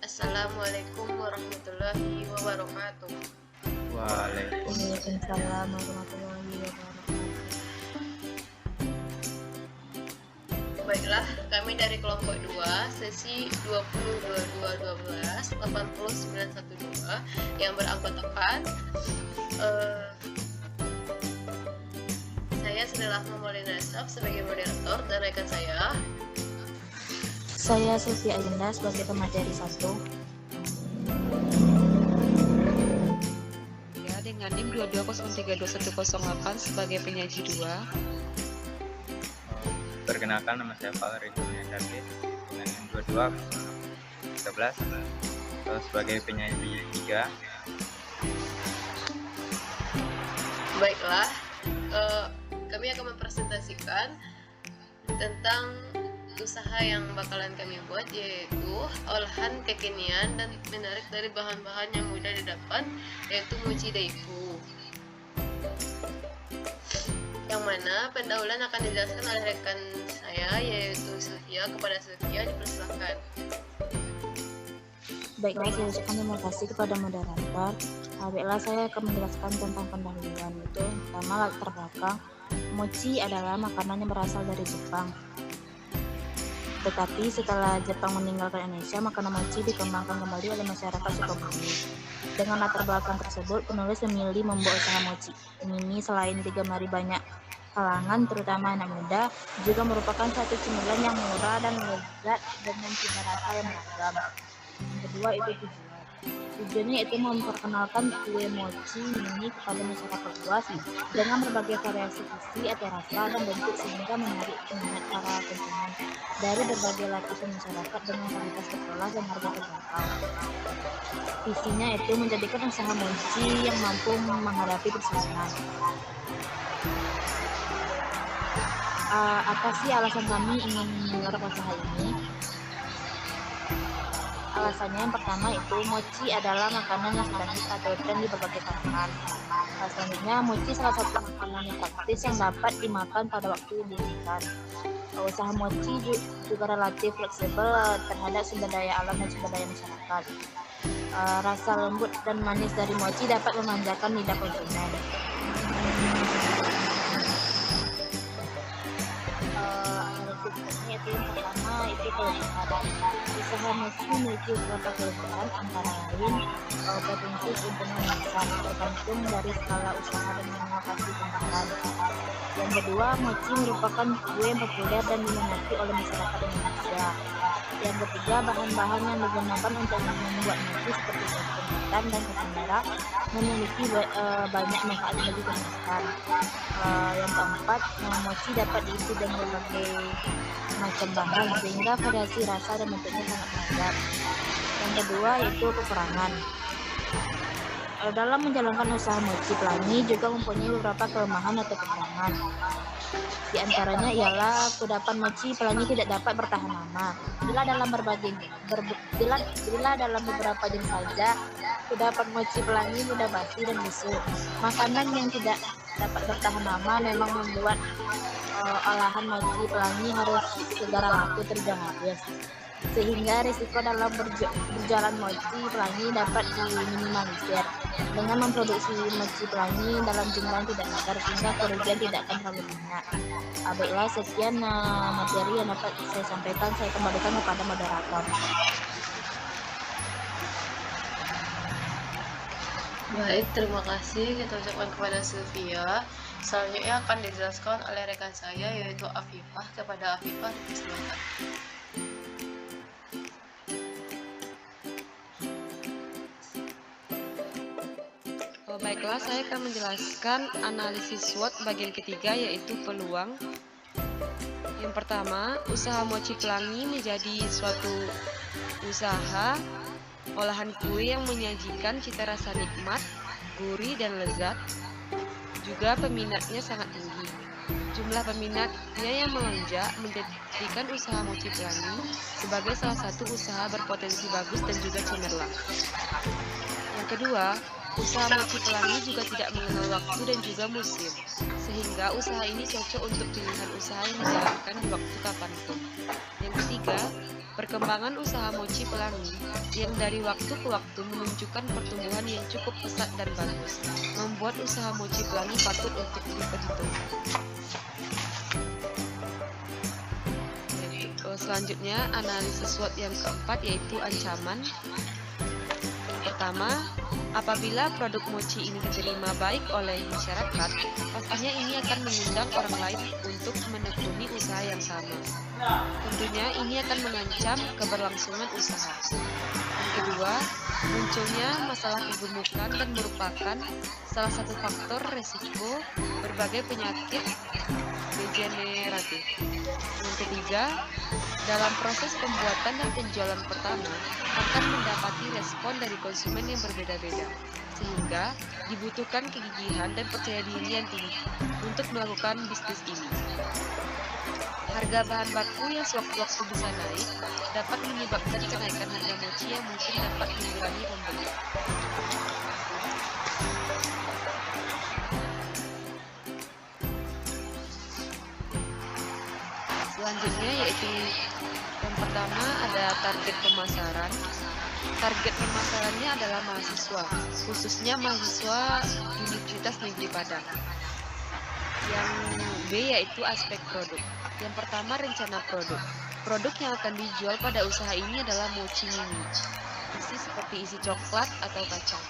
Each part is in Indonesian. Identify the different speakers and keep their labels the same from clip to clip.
Speaker 1: Assalamualaikum warahmatullahi wabarakatuh.
Speaker 2: Waalaikumsalam warahmatullahi wabarakatuh.
Speaker 1: Baiklah, kami dari kelompok 2, sesi 2022-12 80912 yang beranggotakan saya Senela Maulina Asaf sebagai moderator dan rekan
Speaker 2: saya Sufi Ayunda sebagai pemateri 1.
Speaker 3: Ya, dengan NIM 22032108 sebagai penyaji 2.
Speaker 4: Perkenalkan, nama saya Valerie David dengan NIM 2213 sebagai penyaji 3.
Speaker 1: Baiklah, kami akan mempresentasikan tentang usaha yang bakalan kami buat, yaitu olahan kekinian dan menarik dari bahan-bahan yang mudah didapat, yaitu mochi daifu, yang mana pendahuluan akan dijelaskan oleh rekan saya, yaitu Sylvia. Kepada Sylvia dipersilakan.
Speaker 2: Baiklah, saya ucapkan terima kasih kepada moderator. Baiklah, saya akan menjelaskan tentang pendahuluan. Itu pertama, latar belakang. Mochi adalah makanan yang berasal dari Jepang. Tetapi setelah Jepang meninggalkan Indonesia, makanan mochi dikembangkan kembali oleh masyarakat Sukabumi. Dengan latar belakang tersebut, penulis memilih membuat usaha mochi ini selain digemari banyak kalangan, terutama anak muda, juga merupakan satu cemilan yang murah dan lezat dengan cita rasa yang beragam. Yang kedua itu tujuannya itu memperkenalkan kue mochi ini kepada masyarakat luas dengan berbagai variasi isi atau rasa dan bentuk sehingga menarik minat para konsumen dari berbagai lapisan masyarakat dengan kualitas terkelas dan harga terjangkau. Visinya itu menjadikan usaha mochi yang mampu menghadapi persaingan. Apa sih alasan kami ingin menggarap usaha ini? Alasannya yang pertama itu mochi adalah makanan yang sedang hits atau tren di berbagai kalangan. Selanjutnya, mochi salah satu makanan yang praktis yang dapat dimakan pada waktu yang diinginkan. Usaha mochi juga relatif fleksibel terhadap sumber daya alam dan sumber daya masyarakat. Rasa lembut dan manis dari mochi dapat memanjakan lidah konsumen. Itu yang pertama itu kelebihan. Usaha mochi memiliki beberapa kelebihan, antara lain potensi keuntungan besar tergantung dari skala usaha dan inovasi pengembang. Yang kedua, mochi merupakan kue yang populer dan diminati oleh masyarakat Indonesia. Yang ketiga, bahan-bahan yang digunakan untuk membuat mochi seperti tepung hitam dan tepung merah memiliki banyak manfaat bagi kesehatan. Yang keempat, mochi dapat diisi dengan berbagai macam bahan sehingga variasi rasa dan bentuknya sangat beragam. Yang kedua itu kekurangan. Dalam menjalankan usaha mochi pelangi juga mempunyai beberapa kelemahan atau kekurangan. Di antaranya ialah kudapan mochi pelangi tidak dapat bertahan lama. Bila dalam beberapa jam saja, kudapan mochi pelangi mudah basi dan busuk. Makanan yang tidak dapat bertahan lama memang membuat olahan mochi pelangi harus segera laku terjual habis, sehingga risiko dalam berjalan mochi pelangi dapat diminimalisir dengan memproduksi mochi pelangi dalam jumlah yang tidak besar sehingga kerugian tidak akan terlalu banyak. Baiklah, sekian materi yang dapat saya sampaikan. Saya kembalikan kepada moderator.
Speaker 1: Baik, terima kasih kita ucapkan kepada Sylvia. Selanjutnya akan dijelaskan oleh rekan saya, yaitu Afifah. Kepada Afifah dipersilakan.
Speaker 3: Baiklah, saya akan menjelaskan analisis SWOT bagian ketiga, yaitu peluang. Yang pertama, usaha mochi pelangi menjadi suatu usaha olahan kue yang menyajikan cita rasa nikmat, gurih, dan lezat. Juga peminatnya sangat tinggi. Jumlah peminatnya yang melonjak menjadikan usaha mochi pelangi sebagai salah satu usaha berpotensi bagus dan juga cemerlang. Yang kedua, usaha mochi pelangi juga tidak mengenal waktu dan juga musim, sehingga usaha ini cocok untuk pilihan usaha yang dijalankan di waktu kapanpun. Yang ketiga, Perkembangan usaha mochi pelangi yang dari waktu ke waktu menunjukkan pertumbuhan yang cukup pesat dan bagus, membuat usaha mochi pelangi patut untuk diperhitungkan. Selanjutnya, analisis SWOT yang keempat yaitu ancaman. Pertama, apabila produk mochi ini diterima baik oleh masyarakat, pastinya ini akan mengundang orang lain untuk menekuni usaha yang sama. Tentunya ini akan mengancam keberlangsungan usaha. Yang kedua, munculnya masalah kegemukan dan merupakan salah satu faktor resiko berbagai penyakit degeneratif. Yang ketiga, dalam proses pembuatan dan penjualan pertama akan mendapati respon dari konsumen yang berbeda-beda, sehingga dibutuhkan kegigihan dan percaya diri yang tinggi untuk melakukan bisnis ini. Harga bahan baku yang sewaktu-waktu bisa naik dapat menyebabkan kenaikan harga mochi yang mungkin dapat mengurangi pembeli. Selanjutnya yaitu yang pertama ada target pemasaran. Target pemasarannya adalah mahasiswa, khususnya mahasiswa Universitas Negeri Padang. Yang B yaitu aspek produk. Yang pertama rencana produk. Produk yang akan dijual pada usaha ini adalah mochi mini, isi seperti isi coklat atau kacang.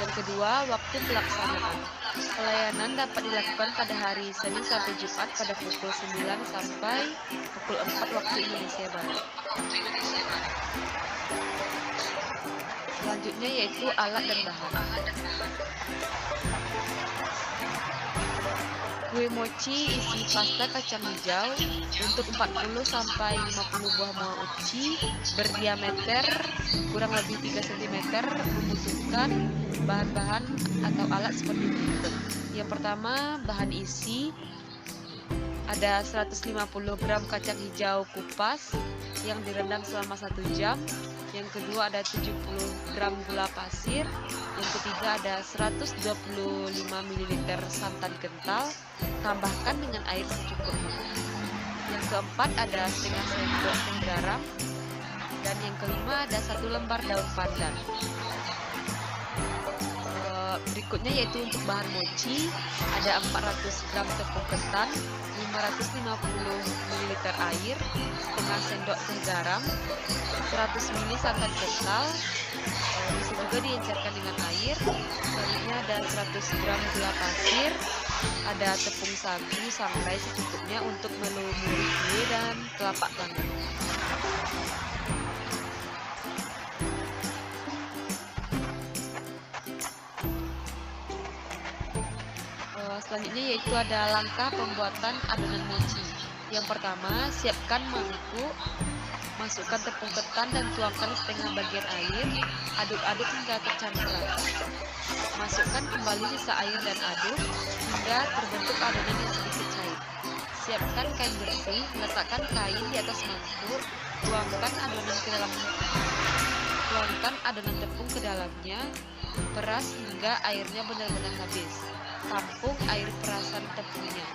Speaker 3: Yang kedua, waktu pelaksanaan. Pelayanan dapat dilakukan pada hari Senin sampai Jumat pada pukul 9 sampai pukul 4 waktu Indonesia Barat. Selanjutnya yaitu alat dan bahan. Kue mochi isi pasta kacang hijau untuk 40 sampai 50 buah muang uci berdiameter kurang lebih 3 cm membutuhkan bahan-bahan atau alat seperti berikut. Yang pertama, bahan isi ada 150 gram kacang hijau kupas yang direndam selama 1 jam. Yang kedua ada 70 gram gula pasir. Yang ketiga ada 125 ml santan kental, tambahkan dengan air secukupnya. Yang keempat ada setengah sendok teh garam. Dan yang kelima ada 1 lembar daun pandan. Berikutnya yaitu untuk bahan mochi ada 400 gram tepung ketan, 550 ml air, setengah sendok teh garam, 100 ml santan kental, bisa juga diencerkan dengan air. Selanjutnya ada 100 gram gula pasir, ada tepung sagu sangrai secukupnya untuk melumuri kue dan telapak tangan. Selanjutnya yaitu ada langkah pembuatan adonan mochi. Yang pertama, siapkan mangkuk, masukkan tepung ketan dan tuangkan setengah bagian air, aduk-aduk hingga tercampur rata. Masukkan kembali sisa air dan aduk hingga terbentuk adonan yang sedikit cair. Siapkan kain bersih, letakkan kain di atas mangkuk, tuangkan adonan tepung ke dalamnya, peras hingga airnya benar-benar habis. Tampung air perasan tepungnya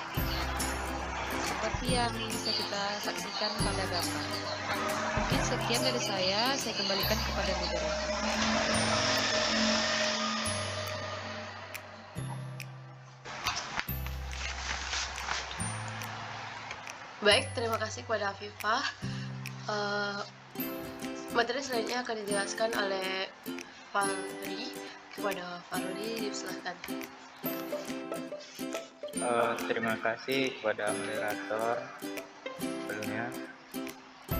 Speaker 3: seperti yang bisa kita saksikan pada gambar. Mungkin sekian dari saya kembalikan kepada moderator.
Speaker 1: Baik, terima kasih kepada Afifah. Materi selanjutnya akan dijelaskan oleh Farudi. Kepada Farudi, dipersilakan.
Speaker 4: Terima kasih kepada moderator sebelumnya.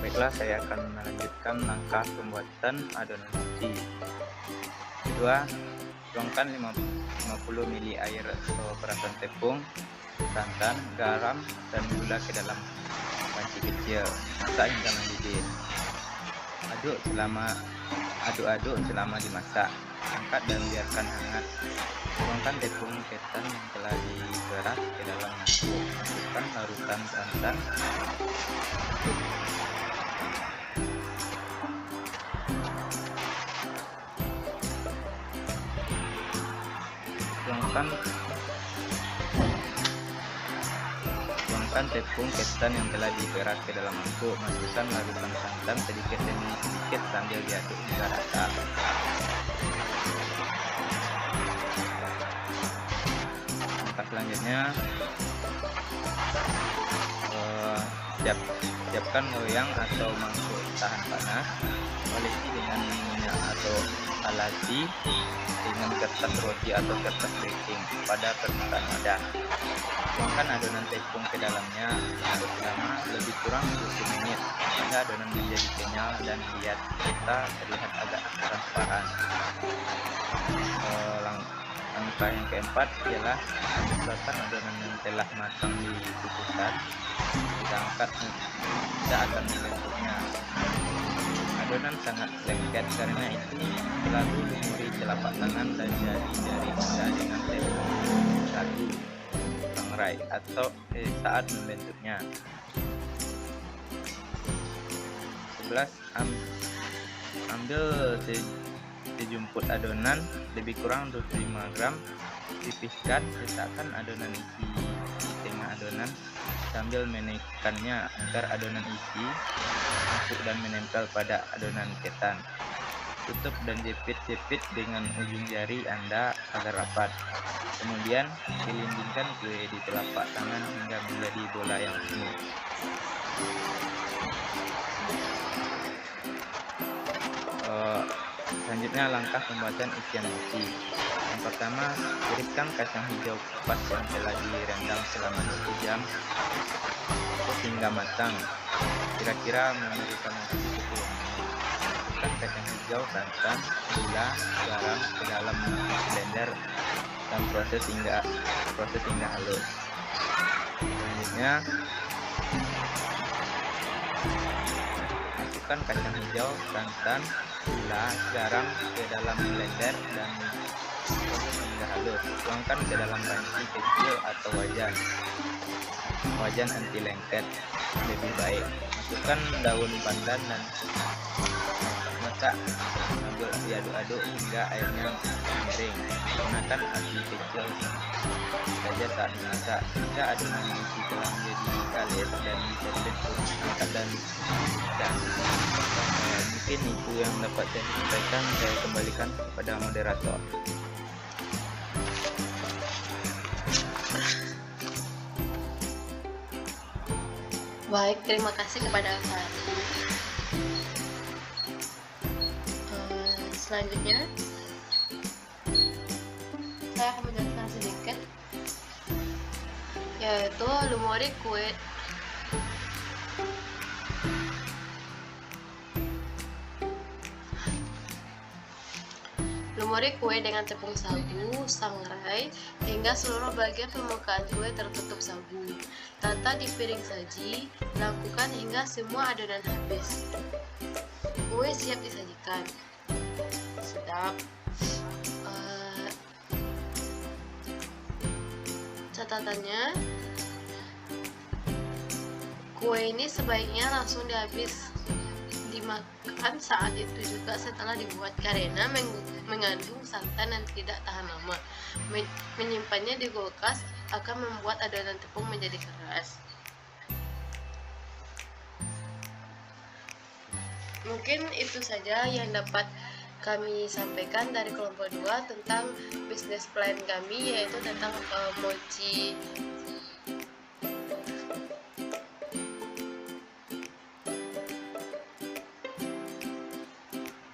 Speaker 4: Baiklah, saya akan melanjutkan langkah pembuatan adonan mochi. Kedua, tuangkan 50 ml air atau perasan tepung, santan, garam, dan gula ke dalam panci kecil. Masak hingga mendidih. Aduk-aduk selama dimasak. Angkat dan biarkan hangat. Tuangkan tepung ketan yang telah diperas ke dalam mangkuk. Masukkan larutan santan. Tuangkan tepung ketan yang telah diperas ke dalam mangkuk. Masukkan larutan santan sedikit demi sedikit sambil diaduk hingga rata. Langkah selanjutnya, siapkan loyang atau mangkuk tahan panas. Olesi dengan minyak atau alasi dengan kertas roti atau kertas baking pada permukaan wadah. Tuangkan adonan tepung ke dalamnya selama lebih kurang 20 menit hingga adonan menjadi kenyal dan lihat serta terlihat agak transparan. Langkah yang keempat ialah masukkan adonan yang telah matang di kukusan. Kita angkat, kita akan membentuknya. Adonan sangat lengket, karena itu selalu lumuri telapak tangan dan jari-jari Anda dengan tepung satu sangrai atau saat membentuknya. 11. Ambil sejumput adonan lebih kurang 25 gram, tipiskan, letakkan adonan isi di tengah adonan sambil menekannya agar adonan isi masuk dan menempel pada adonan ketan. Tutup dan jepit-jepit dengan ujung jari Anda agar rapat. Kemudian gelindingkan kue di telapak tangan hingga menjadi bola yang smooth. Selanjutnya langkah pembuatan isian mochi. Yang pertama, tiriskan kacang hijau kupas yang telah direndam selama 20 jam hingga matang, kira-kira memerlukan waktu 10 menit. Masukkan kacang hijau, santan, gula, garam ke dalam blender dan proses hingga halus. Selanjutnya, masukkan kacang hijau, santan, gula, garam ke dalam blender dan proses hingga halus. Tuangkan ke dalam panci kecil atau wajan anti lengket lebih baik. Masukkan daun pandan dan masak sambil diaduk-aduk hingga airnya mengering. Gunakan api kecil saja saat memasak hingga adonan isi telah menjadi kalis dan bisa dibentuk. Angkat dan mungkin itu yang dapat saya sampaikan. Saya kembalikan kepada moderator.
Speaker 1: Baik, terima kasih kepada Fahri. Selanjutnya, saya akan menjelaskan sedikit, yaitu lumuri kue. Lumuri kue dengan tepung sagu, sangrai, hingga seluruh bagian permukaan kue tertutup sagu. Tata di piring saji, lakukan hingga semua adonan habis. Kue siap disajikan. Sedap. Catatannya, kue ini sebaiknya langsung dimakan saat itu juga setelah dibuat, karena mengandung santan dan tidak tahan lama. Menyimpannya di kulkas akan membuat adonan tepung menjadi keras. Mungkin itu saja yang dapat kami sampaikan dari kelompok 2 tentang bisnis plan kami, yaitu tentang mochi.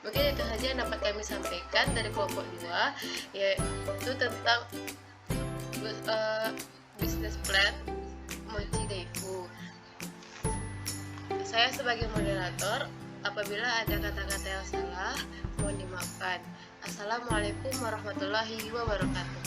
Speaker 1: Mungkin itu saja yang dapat kami sampaikan dari kelompok 2, yaitu tentang bisnis plan mochi daifu. Saya sebagai moderator, apabila ada kata-kata yang salah, mohon dimaafkan. Assalamualaikum warahmatullahi wabarakatuh.